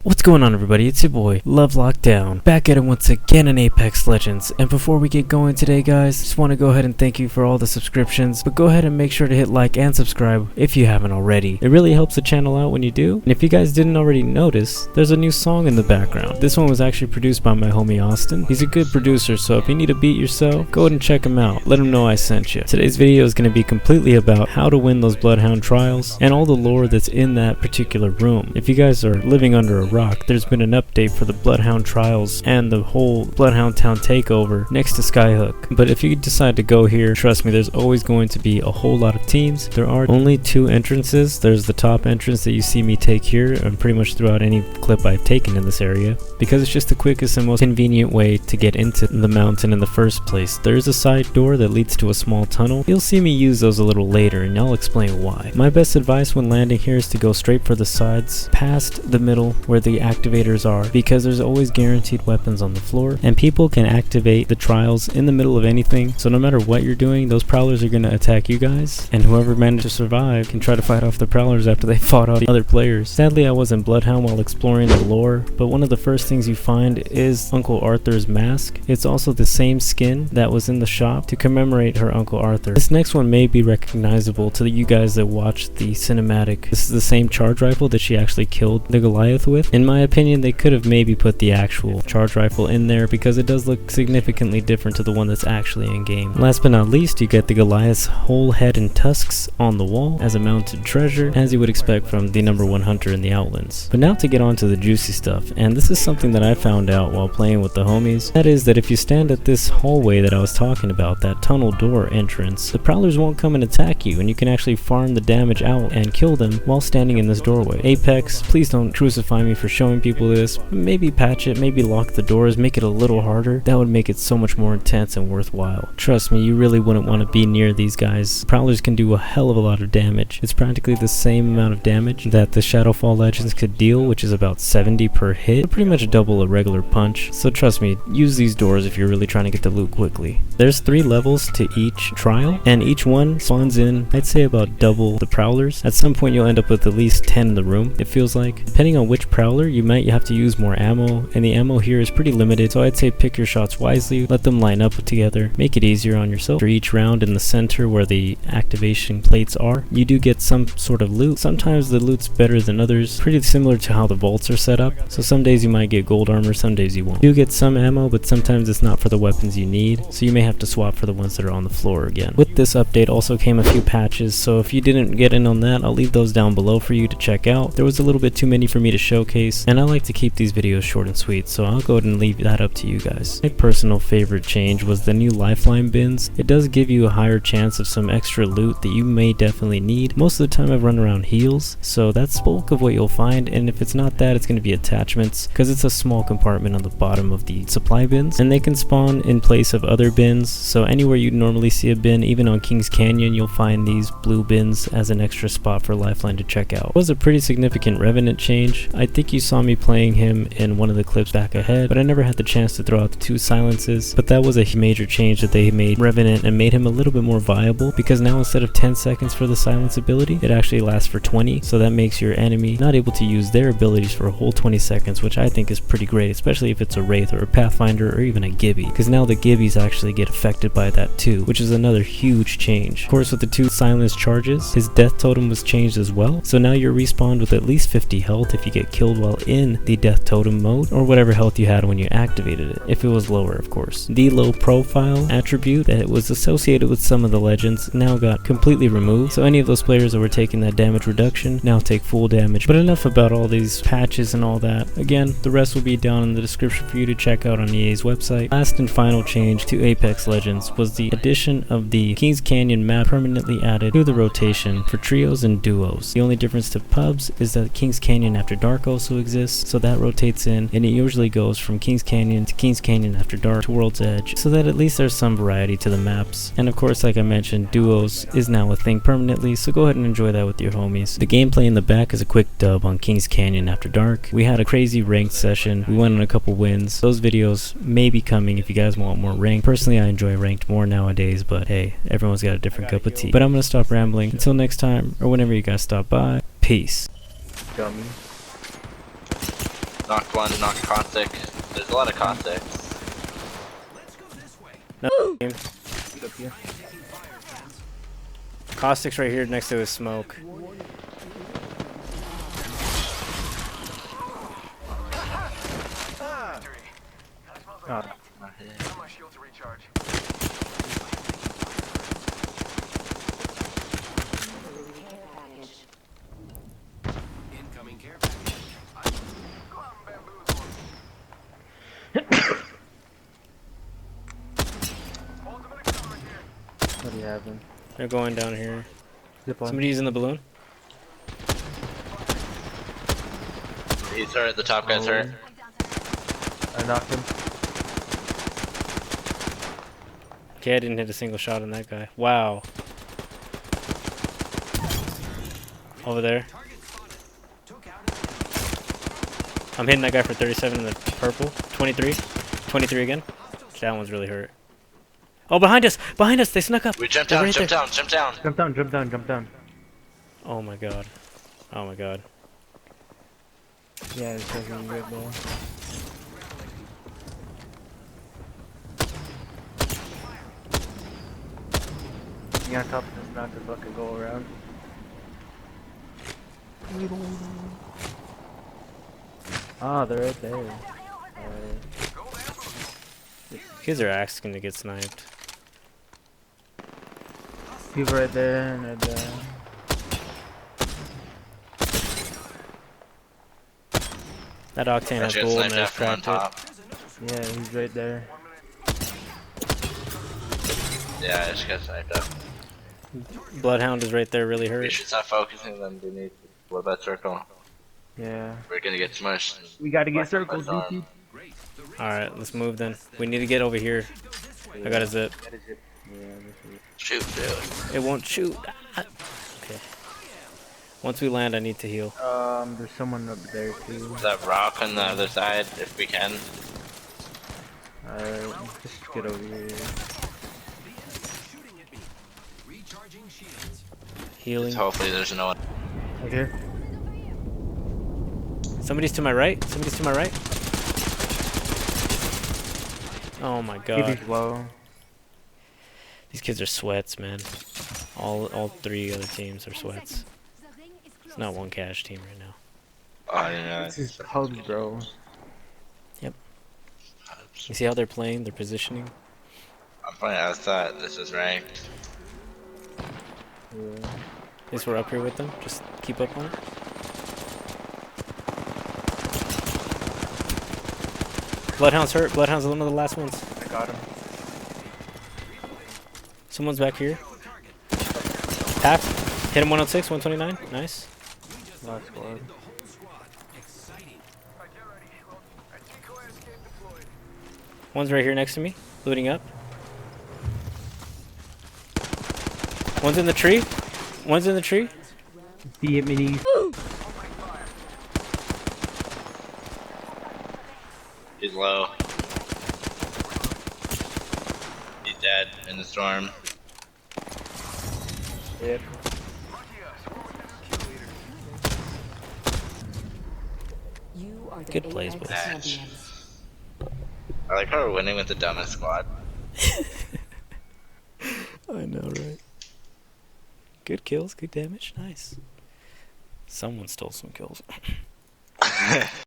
What's going on, everybody? It's your boy LuvLockDwn, back at it once again in Apex Legends. And before we get going today, guys, just want to go ahead and thank you for all the subscriptions, but go ahead and make sure to hit like and subscribe if you haven't already. It really helps the channel out when you do. And if you guys didn't already notice, there's a new song in the background. This one was actually produced by my homie Austin. He's a good producer, so if you need a beat yourself, go ahead and check him out. Let him know I sent you. Today's video is going to be completely about how to win those Bloodhound trials and all the lore that's in that particular room. If you guys are living under a rock, there's been an update for the Bloodhound trials and the whole Bloodhound town takeover next to Skyhook. But if you decide to go here, trust me, there's always going to be a whole lot of teams. There are only two entrances. There's the top entrance that you see me take here and pretty much throughout any clip I've taken in this area, because it's just the quickest and most convenient way to get into the mountain in the first place. There's a side door that leads to a small tunnel. You'll see me use those a little later and I'll explain why. My best advice when landing here is to go straight for the sides, past the middle where the activators are, because there's always guaranteed weapons on the floor and people can activate the trials in the middle of anything. So no matter what you're doing, those prowlers are going to attack you guys, and whoever managed to survive can try to fight off the prowlers after they fought off the other players. Sadly, I wasn't Bloodhound while exploring the lore, but one of the first things you find is Uncle Arthur's mask. It's also the same skin that was in the shop to commemorate her Uncle Arthur. This next one may be recognizable to you guys that watched the cinematic. This is the same charge rifle that she actually killed the Goliath with. In my opinion, they could have maybe put the actual charge rifle in there because it does look significantly different to the one that's actually in game. Last but not least, you get the Goliath's whole head and tusks on the wall as a mounted treasure, as you would expect from the #1 hunter in the Outlands. But now to get on to the juicy stuff, and this is something that I found out while playing with the homies. That is that if you stand at this hallway that I was talking about, that tunnel door entrance, the prowlers won't come and attack you, and you can actually farm the damage out and kill them while standing in this doorway. Apex, please don't crucify me for showing people this. Maybe patch it, maybe lock the doors, make it a little harder. That would make it so much more intense and worthwhile. Trust me, you really wouldn't want to be near these guys. Prowlers can do a hell of a lot of damage. It's practically the same amount of damage that the Shadowfall Legends could deal, which is about 70 per hit. So pretty much double a regular punch. So trust me, use these doors if you're really trying to get the loot quickly. There's 3 levels to each trial, and each one spawns in, I'd say, about double the prowlers. At some point you'll end up with at least 10 in the room, it feels like. Depending on which prowler, you might have to use more ammo, and the ammo here is pretty limited, so I'd say pick your shots wisely, let them line up together, make it easier on yourself. For each round in the center where the activation plates are, you do get some sort of loot. Sometimes the loot's better than others, pretty similar to how the vaults are set up, so some days you might get gold armor, some days you won't. You do get some ammo, but sometimes it's not for the weapons you need, so you may have to swap for the ones that are on the floor again. With this update also came a few patches, so if you didn't get in on that, I'll leave those down below for you to check out. There was a little bit too many for me to showcase, and I like to keep these videos short and sweet, so I'll go ahead and leave that up to you guys. My personal favorite change was the new lifeline bins. It does give you a higher chance of some extra loot that you may definitely need. Most of the time I've run around heals, so that's the bulk of what you'll find, and if it's not that, it's going to be attachments, because it's a small compartment on the bottom of the supply bins, and they can spawn in place of other bins, so anywhere you'd normally see a bin, even on Kings Canyon, you'll find these blue bins as an extra spot for lifeline to check out. It was a pretty significant Revenant change. I think you saw me playing him in one of the clips back ahead, but I never had the chance to throw out the 2 silences. But that was a major change that they made Revenant and made him a little bit more viable, because now instead of 10 seconds for the silence ability, it actually lasts for 20, so that makes your enemy not able to use their abilities for a whole 20 seconds, which I think is pretty great, especially if it's a Wraith or a Pathfinder or even a Gibby, because now the Gibbies actually get affected by that too, which is another huge change. Of course, with the 2 silence charges, his death totem was changed as well, so now you're respawned with at least 50 health if you get killed while in the death totem mode, or whatever health you had when you activated it, if it was lower of course. The low profile attribute that was associated with some of the legends now got completely removed, so any of those players that were taking that damage reduction now take full damage. But enough about all these patches and all that. Again, the rest will be down in the description for you to check out on EA's website. Last and final change to Apex Legends was the addition of the Kings Canyon map, permanently added to the rotation for trios and duos. The only difference to pubs is that Kings Canyon After Dark also exists, so that rotates in, and it usually goes from Kings Canyon to Kings Canyon After Dark to World's Edge, so that at least there's some variety to the maps. And of course, like I mentioned, duos is now a thing permanently, so go ahead and enjoy that with your homies. The gameplay in the back is a quick dub on Kings Canyon After Dark. We had a crazy ranked session, we went on a couple wins. Those videos may be coming if you guys want more ranked. Personally, I enjoy ranked more nowadays, but hey, everyone's got a different cup of tea. But I'm gonna stop rambling. Until next time, or whenever you guys stop by, peace. Dummy. Knocked one, knocked caustic. There's a lot of caustic. No game. Caustic's right here next to his smoke. Oh. Incoming care package. What do you have then? They're going down here. Zip line. Somebody using the balloon? He's hurt, the top guy's hurt. I knocked him. Okay, I didn't hit a single shot on that guy. Wow. Over there. I'm hitting that guy for 37 in the purple. 23. 23 again. That one's really hurt. Oh, behind us! Behind us! They snuck up! We jumped They're down, right jump there. down, jump down. Jump down, jump down, jump down. Oh my god. Oh my god. Yeah, it's fucking good, bro. You gotta top this not to fucking go around. Ah, they're right there. Kids are asking to get sniped. People right there and right there. That Octane has Just gold and sniped there's after on cracked it. top. Yeah, he's right there. Yeah, I just got sniped up. Bloodhound is right there, really We hurt. should stop focusing them beneath. What about circle? Yeah. We're gonna get smushed. We gotta get By circled, storm. DP. Alright, let's move then. We need to get over here. I got a zip. Shoot, shoot. It won't shoot. Ah. Okay. Once we land, I need to heal. There's someone up there too. That rock on the other side, if we can. Alright, just get over here. Healing. Hopefully there's no one. Okay. Somebody's to my right. Somebody's to my right. Oh my god. Keep it low. These kids are sweats, man. All three other teams are sweats. It's not one cash team right now. Oh, yeah. This is Hubs, bro. You see how they're playing? They're positioning. I'm playing outside. This is ranked. Yeah. At least we're up here with them. Just keep up on it. Bloodhound's hurt. Bloodhound's one of the last ones. I got him. Someone's back here. Half. Hit him 106, 129. Nice. Last squad. One's right here next to me, looting up. One's in the tree. One's in the tree. See it, mini. He's low. He's dead in the storm. Yep. You are the Good plays, Apex boys. champions. I like how we're winning with the dumbest squad. I know, right? Good kills, good damage, nice. Someone stole some kills.